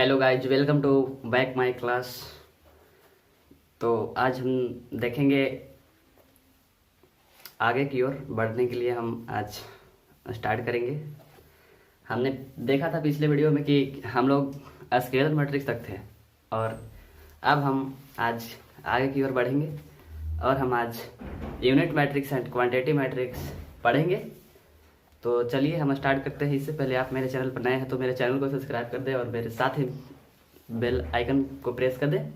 Hello guys, welcome to back my class. तो आज हम देखेंगे आगे की ओर बढ़ने के लिए हम आज स्टार्ट करेंगे। हमने देखा था पिछले वीडियो में कि हम लोग स्केलर मैट्रिक्स तक थे और अब हम आज आगे की ओर बढ़ेंगे और हम आज unit matrix and quantity matrix पढ़ेंगे। तो चलिए हम स्टार्ट करते हैं। इससे पहले आप मेरे चैनल पर नए हैं तो मेरे चैनल को सब्सक्राइब कर दें और मेरे साथ ही बेल आइकन को प्रेस कर दें।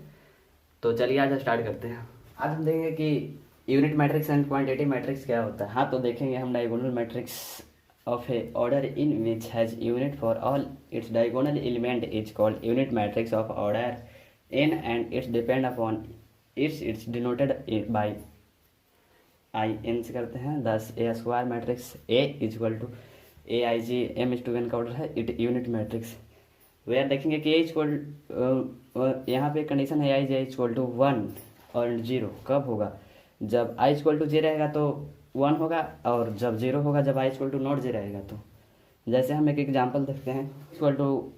तो चलिए आज स्टार्ट करते हैं। आज हम देखेंगे कि unit matrix and quantity matrix क्या होता है। हाँ, तो देखेंगे हम diagonal matrix of a order in which has unit for all its diagonal element is called unit matrix of order n and its depend upon its denoted by I N से करते हैं। Thus a square matrix A equal to A I G M is to N का order है it unit matrix. Where देखेंगे कि ए equal यहाँ पे condition है आई जे इक्वल टू 1 और 0 कब होगा, जब आई इक्वल टू जे रहेगा तो 1 होगा और जब 0 होगा जब आई इक्वल टू नॉट जे रहेगा। तो जैसे हम एक एग्जांपल देखते हैं, इक्वल टू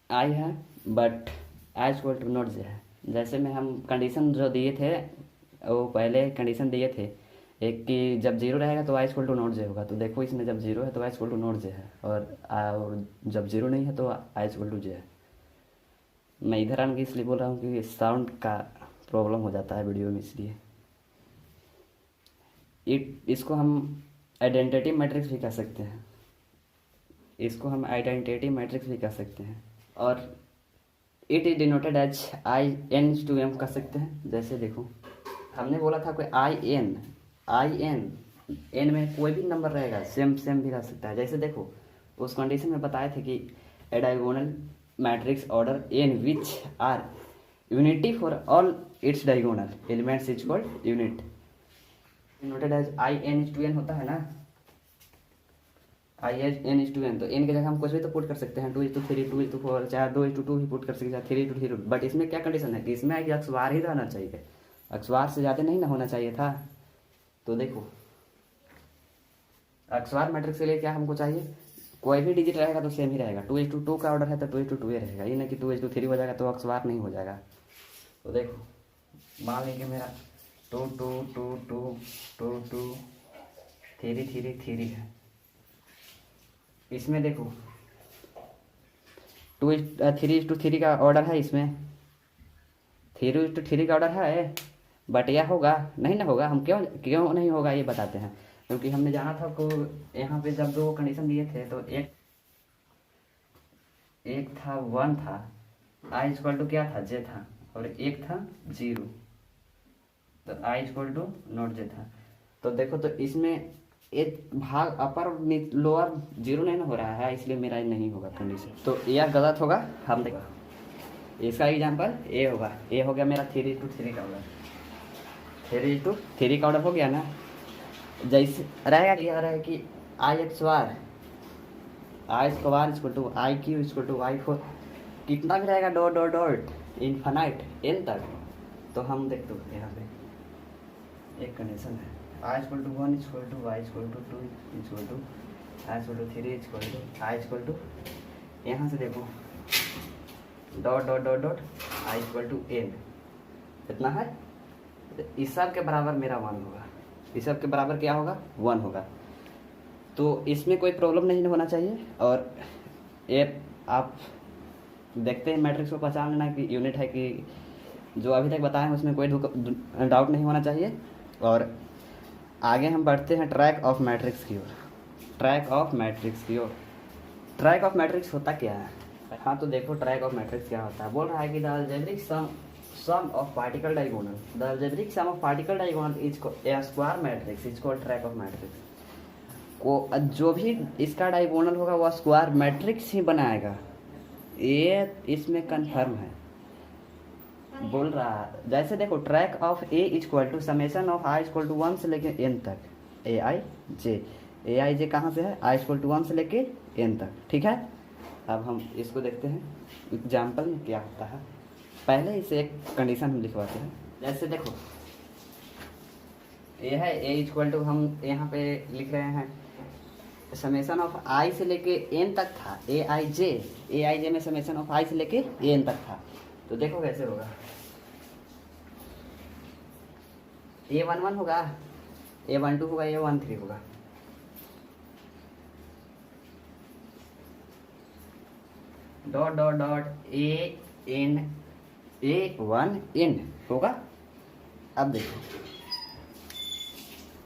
आई है but I equal to not J है। जैसे में हम कंडीशन जो दिए थे वो पहले कंडीशन दिए थे एक कि जब 0 रहेगा तो आई इक्वल टू नॉट जे होगा। तो देखो इसमें जब 0 है तो आई इक्वल टू नॉट जे है और जब 0 नहीं है तो आई इक्वल टू जे है। मैं इधर आने की इसलिए बोल रहा हूँ कि साउंड का प्रॉब्लम हो जाता है वीडियो में, इसलिए इसको हम आइडेंटिटी मैट्रिक्स भी कह सकते हैं। इसको हम आइडेंटिटी मैट्रिक्स भी कह सकते हैं और it is denoted as I N to M कह सकते हैं। जैसे देखो हमने बोला था कोई आई एन में कोई भी नंबर रहेगा, सेम भी रह सकता है। जैसे देखो उस कंडीशन में बताए थे कि a diagonal matrix order N which are unity for all its diagonal elements is called unit noted as I N is to N होता है ना, I H N is to N. तो एन की जगह हम कुछ भी तो पुट कर सकते हैं, 2:3 2:4 चाहे 2:2 ही पुट कर सकते हैं, 3:3। बट इसमें क्या कंडीशन है कि इसमें एक अक्षबार ही रहना चाहिए, अक्षबार से ज़्यादा नहीं ना होना चाहिए था। तो देखो अक्षबार मैट्रिक्स के लिए क्या हमको चाहिए, कोई भी डिजिट रहेगा तो सेम ही रहेगा। 2:2 का ऑर्डर है तो 2:2 ही रहेगा, ये नहीं कि 2:3 हो जाएगा तो अक्षबार नहीं हो जाएगा। तो देखो मान लीजिए मेरा 2 2 2 2 2 2 3 3 3 है। इसमें देखो 3:3 का ऑर्डर है, इसमें 3:3 का ऑर्डर है बट यह होगा नहीं ना होगा। हम क्यों नहीं होगा ये बताते हैं, क्योंकि हमने जाना था को यहाँ पे जब दो कंडीशन दिए थे तो एक था 1 था, आई इक्वल टू क्या था जे था, और एक था 0 तो आई इक्वल टू नॉट जे था। तो देखो तो इसमें एक भाग अपर और लोअर 0 नहीं ना हो रहा है, इसलिए मेरा नहीं होगा कंडीशन। तो यह गलत होगा। हम देखो इसका एग्जाम्पल ए होगा, ए हो गया मेरा 3:3 का ऑर्डर, 3:3 का ऑर्डर हो गया ना। जैसे रहेगा कि अगर है कि I square equal to I cube equal to I 4 कितना भी रहेगा dot dot dot infinite N तक। तो हम देखते हो यहाँ पे एक कंडीशन है I equal to 1 equal to I equal to 2 equal to I equal to 3 equal to I equal to, यहाँ से देखो dot dot dot dot I equal to N कितना है, इस सब के बराबर मेरा 1 होगा, इस सब के बराबर क्या होगा 1 होगा। तो इसमें कोई प्रॉब्लम नहीं होना चाहिए। और ये आप देखते हैं मैट्रिक्स को पहचान लेना कि यूनिट है कि जो अभी तक बताए हैं उसमें कोई डाउट नहीं होना चाहिए। और आगे हम बढ़ते हैं ट्रैक ऑफ मैट्रिक्स की ओर। ट्रैक ऑफ मैट्रिक्स होता क्या है। हाँ, तो देखो ट्रैक ऑफ मैट्रिक्स क्या होता है। बोल रहा है कि the algebraic sum of particle diagonal, the algebraic sum of particle diagonal is a square matrix is called track of matrix। को जो भी इसका डायगोनल होगा वह स्क्वायर मैट्रिक्स ही बनाएगा, ये इसमें कन्फर्म है बोल रहा है। जैसे देखो trace of A equal to summation of I equal to 1 से लेके एन तक, ए आई जे कहाँ से है, आई इक्वल टू 1 से लेके एन तक। ठीक है, अब हम इसको देखते हैं एग्जाम्पल में क्या होता है। पहले इसे एक कंडीशन हम लिखवाते हैं। जैसे देखो ये है ए इक्वल टू, हम यहाँ पे लिख रहे हैं समेशन ऑफ आई से लेके एन तक था, ए आई जे में समेशन ऑफ आई से लेके एन तक था। तो देखो कैसे होगा, A11 होगा, A12 होगा, A13 होगा। डॉट डॉट डॉट A1N होगा। अब देखो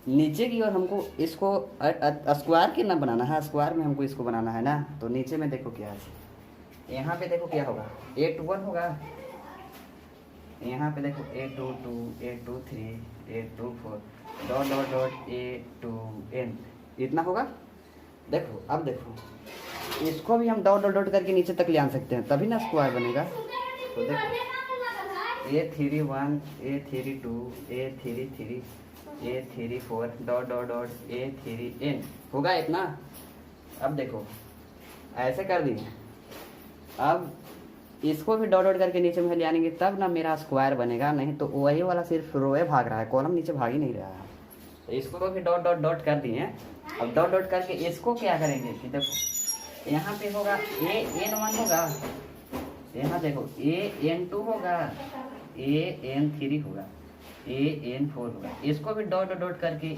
नीचे की ओर हमको इसको स्क्वायर की ना बनाना है, स्क्वायर में हमको इसको बनाना है ना। तो नीचे में देखो क्या है, यहाँ पे देखो क्या होगा, A21 होगा, यहाँ पे देखो A22, A23, A24 dot dot dot A2N इतना होगा। देखो अब देखो इसको भी हम डॉट डॉट डॉट करके नीचे तक ले आ सकते हैं, तभी ना स्क्वायर बनेगा। तो देखो A31, A32, A33, A34 dot dot dot A3N होगा इतना। अब देखो ऐसे कर दिए, अब इसको भी डॉट डॉट करके नीचे में ले आएंगे तब ना मेरा स्क्वायर बनेगा, नहीं तो वही वाला सिर्फ रोए भाग रहा है, कॉलम नीचे भाग ही नहीं रहा है। तो इसको भी डॉट डॉट डॉट कर दिए। अब डॉट डॉट करके इसको क्या करेंगे कि देखो यहाँ पे होगा A1 होगा, यहाँ देखो A2 होगा, A3 होगा, A4 होगा, इसको भी डॉट डॉट करके A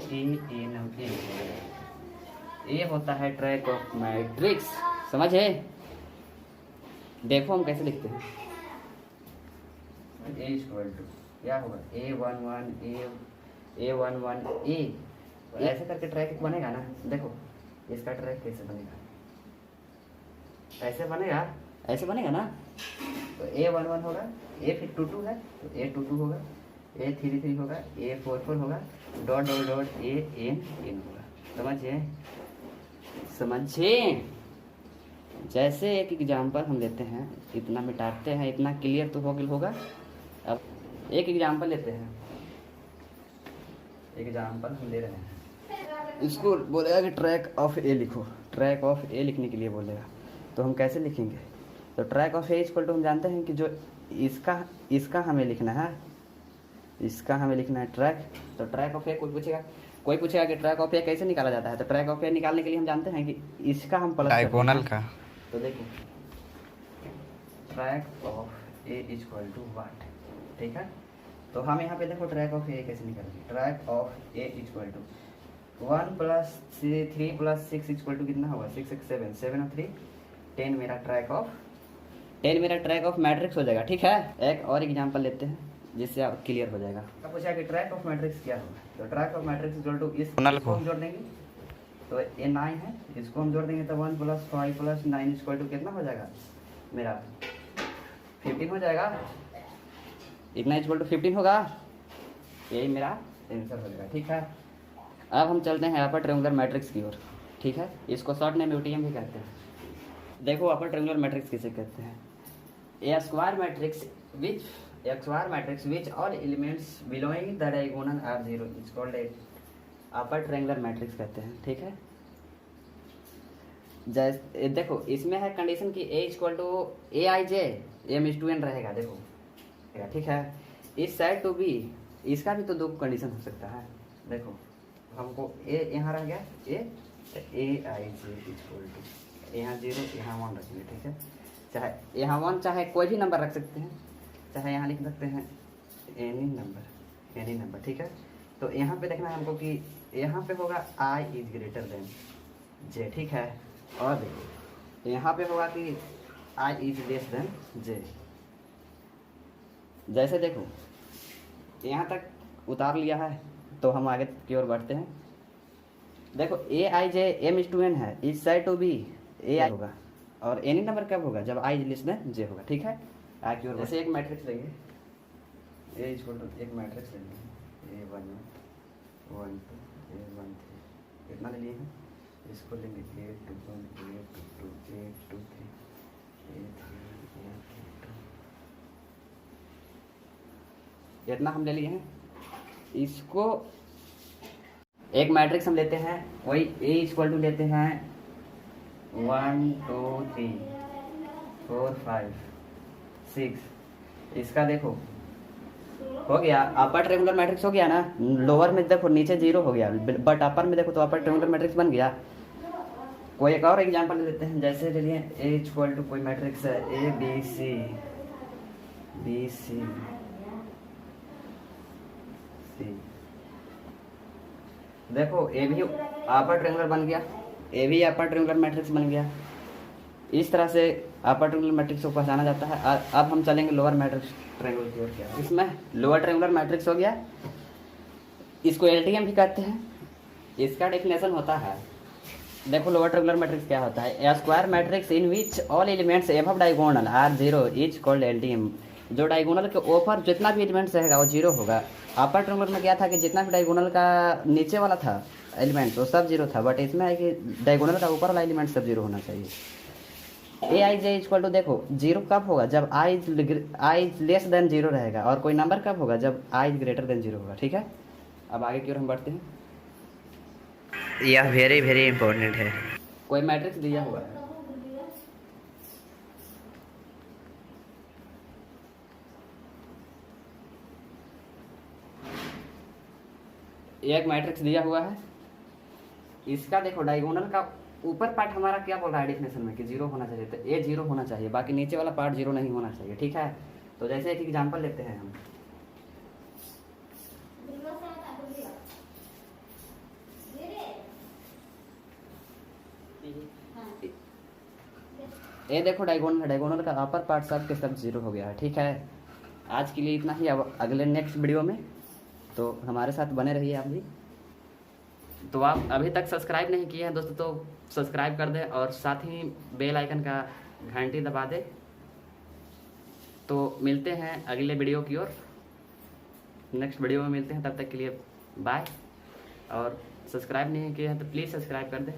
होगा। ये होता है ट्रैक ऑफ मैट्रिक्स, समझे? देखो हम कैसे लिखते हैं, A इक्वल टू क्या होगा, A11 A ऐसे करके ट्रैक बनेगा ना। देखो इसका ट्रैक कैसे बनेगा, ऐसे बनेगा, ऐसे बनेगा ना। तो A11 होगा, A22 है तो A22 होगा, A33 होगा, A44 होगा, डॉट डॉट डॉट AN होगा। समझिए, समझिए। जैसे एक एग्जाम्पल हम लेते हैं, इतना मिटाते हैं, इतना क्लियर तो होगा। अब एक एग्जाम्पल लेते हैं, एग्जाम्पल हम ले रहे हैं। इसको बोलेगा कि ट्रैक ऑफ ए लिखो, ट्रैक ऑफ ए लिखने के लिए बोलेगा, तो हम कैसे लिखेंगे? तो trace of A equal to हम जानते हैं कि जो इसका हमें लिखना है, इसका हमें लिखना है ट्रैक। तो ट्रैक ऑफ ए कोई पूछेगा कि ट्रैक ऑफ ए कैसे निकाला जाता है, तो ट्रैक ऑफ ए निकालने के लिए हम जानते हैं कि इसका हम प्लस डायगोनल का। तो देखो trace of A equal to what, ठीक है। तो हम यहाँ पे देखो ट्रैक ऑफ ए कैसे निकालेंगे, trace of A equal to 1 + 3 + 6 equal to कितना होगा, 6 6 7 7 और 3 10 मेरा ट्रैक ऑफ मैट्रिक्स हो जाएगा, ठीक है। एक और एग्जांपल लेते हैं जिससे आप क्लियर हो जाएगा। अब पूछा कि ट्रैक ऑफ मैट्रिक्स क्या होगा, तो trace of matrix equal to इसको हम जोड़ देंगे, तो ये 9 है, इसको हम जोड़ देंगे तो 1 + 5 + 9 इक्वल टू कितना हो जाएगा मेरा 15 हो जाएगा। इतना इक्वल टू 15 होगा, यही मेरा आंसर हो जाएगा, ठीक है। अब हम चलते हैं अपर ट्रायंगुलर मैट्रिक्स की ओर, ठीक है। इसको शॉर्ट नेम यूटीएम भी कहते हैं। देखो अपर ट्रायंगुलर मैट्रिक्स किसे कहते हैं, a square matrix which all elements belonging the diagonal are 0 is called a upper triangular matrix कहते हैं, ठीक है। जैसे देखो इसमें है कंडीशन कि ए इक्वल टू AIJ M/N रहेगा, देखो ठीक है। इस साइड टू बी, इसका भी तो दो कंडीशन हो सकता है। देखो हमको ए यहाँ रह गया AIJ इक्वल टू यहाँ 0 यहाँ 1 रखेंगे, ठीक है। चाहे यहाँ 1 चाहे कोई भी नंबर रख सकते हैं, चाहे यहाँ लिख सकते हैं एनी नंबर, ठीक है। तो यहाँ पे देखना है हमको कि यहाँ पे होगा I = J, ठीक है। और देखो यहाँ पे होगा कि I = J। जैसे देखो यहाँ तक उतार लिया है, तो हम आगे की ओर बढ़ते हैं। देखो AIJ M/N है, इस साइड टू भी AI होगा, और एनी नंबर कब होगा, जब I > J होगा, ठीक है। आगे की ओर जैसे एक मैट्रिक्स लेंगे, A इक्वल टू एक मैट्रिक्स लेंगे A1 1 2 A1 3 कितना ले लिए हैं, इसको लेंगे A21 A22 A23 A3 A32 इतना हम ले लिए हैं। इसको एक मैट्रिक्स हम लेते हैं, वही A इक्वल टू लेते हैं 1 2 3 4 5 6। इसका देखो हो गया अपर ट्रायंगुलर मैट्रिक्स हो गया ना। लोअर में देखो नीचे 0 हो गया, बट अपर में देखो तो अपर ट्रायंगुलर मैट्रिक्स बन गया। कोई एक और एग्जांपल ले लेते हैं, जैसे ले लिए ए इक्वल टू कोई मैट्रिक्स है ए बी सी सी। देखो ए भी अपर ट्रायंगुलर बन गया, ए भी अपर ट्रायंगुलर मैट्रिक्स बन गया। इस तरह से अपर ट्रायंगुलर मैट्रिक्स को पहचाना जाता है। अब हम चलेंगे लोअर मैट्रिक्स ट्रायंगुलर की ओर। क्या इसमें लोअर ट्रायंगुलर मैट्रिक्स हो गया, इसको एलटीएम भी कहते हैं। इसका डेफिनेशन होता है, देखो लोअर ट्रायंगुलर मैट्रिक्स क्या होता है, a square matrix in which all elements above diagonal are zero is called LTM. जो डायगोनल के ऊपर जितना भी एलिमेंट्स रहेगा वो जीरो होगा। अपर ट्रायंगुलर में क्या था कि जितना भी डायगोनल का नीचे वाला था एलिमेंट वो सब जीरो था, बट इसमें है कि डायगोनल का ऊपर वाला एलिमेंट सब जीरो होना चाहिए। ए आई जे इक्वल टू, देखो जीरो कब होगा, जब I is less than zero रहेगा, और कोई नंबर कब होगा, जब I is greater than zero होगा। ठीक है, अब आगे की ओर हम बढ़ते हैं। यह वेरी वेरी इंपॉर्टेंट है। कोई मैट्रिक्स दिया हुआ है, एक मैट्रिक्स दिया हुआ है, इसका देखो डायगोनल का ऊपर पार्ट हमारा क्या बोल रहा है डेफिनेशन में कि जीरो होना चाहिए, तो ए जीरो होना चाहिए, बाकी नीचे वाला पार्ट जीरो नहीं होना चाहिए। ठीक है, तो जैसे एक एग्जांपल लेते हैं हम, ये देखो डायगोनल है, डायगोनल का अपर पार्ट सब के सब जीरो हो गया है। ठीक है, आज के लिए इतना ही। अब अगले नेक्स्ट वीडियो में तो हमारे साथ बने रहिए आप भी। तो आप अभी तक सब्सक्राइब नहीं किए हैं दोस्तों तो सब्सक्राइब कर दें, और साथ ही बेल आइकन का घंटी दबा दें। तो मिलते हैं अगले वीडियो की ओर, नेक्स्ट वीडियो में मिलते हैं, तब तक के लिए बाय। और सब्सक्राइब नहीं किए हैं तो प्लीज़ सब्सक्राइब कर दें।